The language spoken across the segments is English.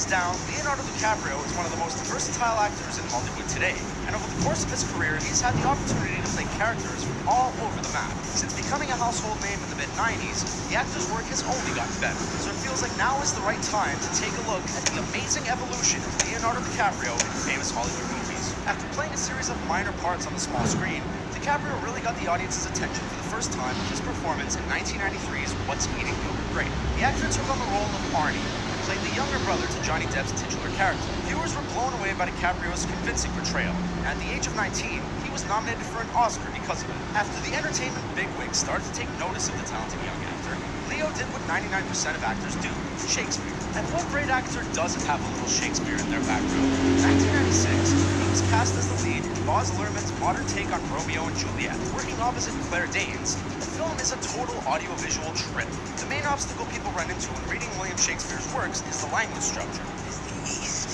down, Leonardo DiCaprio is one of the most versatile actors in Hollywood today, and over the course of his career, he's had the opportunity to play characters from all over the map. Since becoming a household name in the mid-90s, the actor's work has only gotten better, so it feels like now is the right time to take a look at the amazing evolution of Leonardo DiCaprio in famous Hollywood movies. After playing a series of minor parts on the small screen, DiCaprio really got the audience's attention for the first time with his performance in 1993's What's Eating Gilbert Grape. The actor took on the role of Arnie, and played the younger brother to Johnny Depp's titular character. Viewers were blown away by DiCaprio's convincing portrayal, and at the age of 19, he was nominated for an Oscar because of it. After the entertainment bigwigs started to take notice of the talented young actor, Leo did what 99% of actors do, Shakespeare. And what great actor doesn't have a little Shakespeare in their background? In 1996, he was cast as the lead in Baz Luhrmann's modern take on Romeo and Juliet. Working opposite Claire Danes, the film is a total audiovisual trip. The main obstacle people run into when reading William Shakespeare's works is the language structure. Is the east,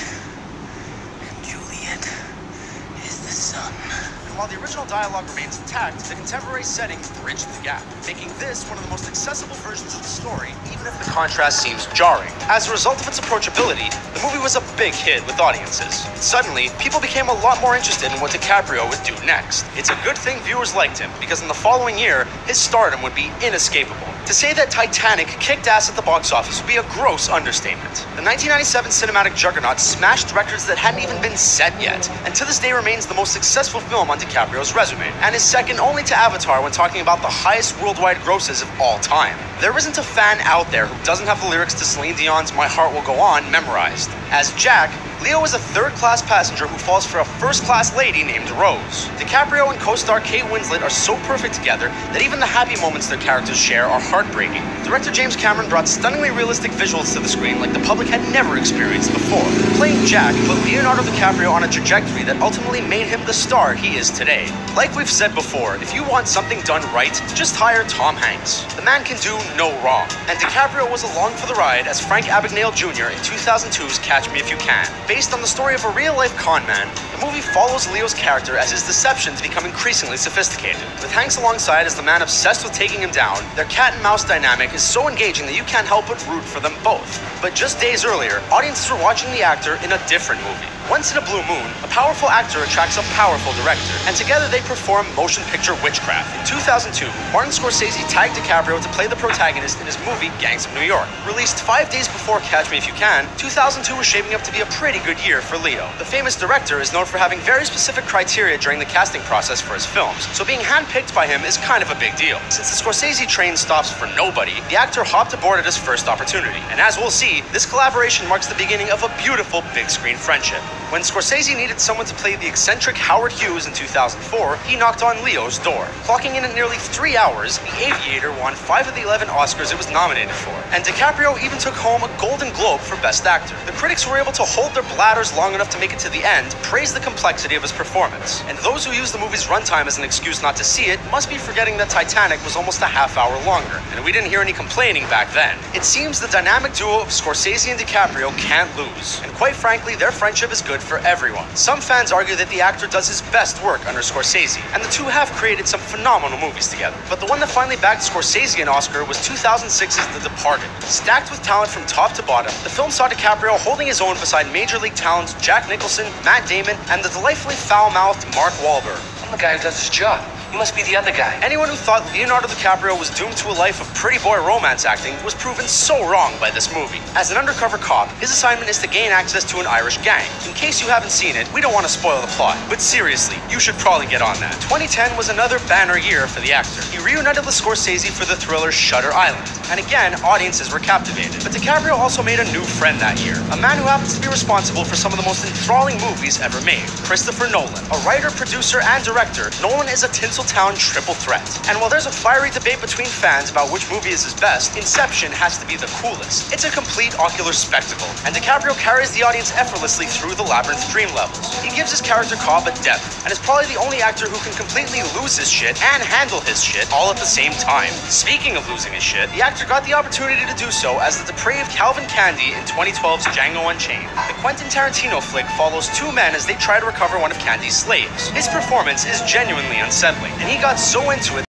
and Juliet is the sun. And while the original dialogue remains intact, the contemporary setting bridged the gap, making this one of the most accessible versions of the story, even if the contrast seems jarring. As a result of its approachability, the movie was a big hit with audiences. Suddenly, people became a lot more interested in what DiCaprio would do next. It's a good thing viewers liked him, because in the following year, his stardom would be inescapable. To say that Titanic kicked ass at the box office would be a gross understatement. The 1997 cinematic juggernaut smashed records that hadn't even been set yet, and to this day remains the most successful film on DiCaprio's resume, and is second only to Avatar when talking about the highest worldwide grosses of all time. There isn't a fan out there who doesn't have the lyrics to Celine Dion's My Heart Will Go On memorized. As Jack, Leo is a third-class passenger who falls for a first-class lady named Rose. DiCaprio and co-star Kate Winslet are so perfect together that even the happy moments their characters share are heartbreaking. Director James Cameron brought stunningly realistic visuals to the screen like the public had never experienced before. Playing Jack put Leonardo DiCaprio on a trajectory that ultimately made him the star he is today. Like we've said before, if you want something done right, just hire Tom Hanks. The man can do no wrong. And DiCaprio was along for the ride as Frank Abagnale Jr. in 2002's Catch Me If You Can. Based on the story of a real-life con man, the movie follows Leo's character as his deceptions become increasingly sophisticated. With Hanks alongside as the man obsessed with taking him down, their cat-and-mouse dynamic is so engaging that you can't help but root for them both. But just days earlier, audiences were watching the actor in a different movie. Once in a Blue Moon, a powerful actor attracts a powerful director, and together they perform motion picture witchcraft. In 2002, Martin Scorsese tagged DiCaprio to play the protagonist in his movie Gangs of New York. Released 5 days before Catch Me If You Can, 2002 was shaping up to be a pretty good year for Leo. The famous director is known for having very specific criteria during the casting process for his films, so being handpicked by him is kind of a big deal. Since the Scorsese train stops for nobody, the actor hopped aboard at his first opportunity, and as we'll see, this collaboration marks the beginning of a beautiful big-screen friendship. When Scorsese needed someone to play the eccentric Howard Hughes in 2004, he knocked on Leo's door. Clocking in at nearly 3 hours, The Aviator won 5 of the 11 Oscars it was nominated for, and DiCaprio even took home a Golden Globe for Best Actor. The critics who were able to hold their bladders long enough to make it to the end praised the complexity of his performance, and those who use the movie's runtime as an excuse not to see it must be forgetting that Titanic was almost a half hour longer, and we didn't hear any complaining back then. It seems the dynamic duo of Scorsese and DiCaprio can't lose, and quite frankly, their friendship is good for everyone. Some fans argue that the actor does his best work under Scorsese, and the two have created some phenomenal movies together. But the one that finally bagged Scorsese an Oscar was 2006's The Departed. Stacked with talent from top to bottom, the film saw DiCaprio holding his own beside major league talents Jack Nicholson, Matt Damon, and the delightfully foul-mouthed Mark Wahlberg. I'm the guy who does his job. You must be the other guy. Anyone who thought Leonardo DiCaprio was doomed to a life of pretty boy romance acting was proven so wrong by this movie. As an undercover cop, his assignment is to gain access to an Irish gang. In case you haven't seen it, we don't want to spoil the plot, but seriously, you should probably get on that. 2010 was another banner year for the actor. He reunited with Scorsese for the thriller Shutter Island, and again, audiences were captivated. But DiCaprio also made a new friend that year, a man who happens to be responsible for some of the most enthralling movies ever made, Christopher Nolan. A writer, producer, and director, Nolan is a Tinseltown triple threat. And while there's a fiery debate between fans about which movie is his best, Inception has to be the coolest. It's a complete ocular spectacle, and DiCaprio carries the audience effortlessly through the labyrinth dream levels. He gives his character Cobb a depth, and is probably the only actor who can completely lose his shit and handle his shit all at the same time. Speaking of losing his shit, the actor got the opportunity to do so as the depraved Calvin Candy in 2012's Django Unchained. The Quentin Tarantino flick follows two men as they try to recover one of Candy's slaves. His performance is genuinely unsettling, and he got so into it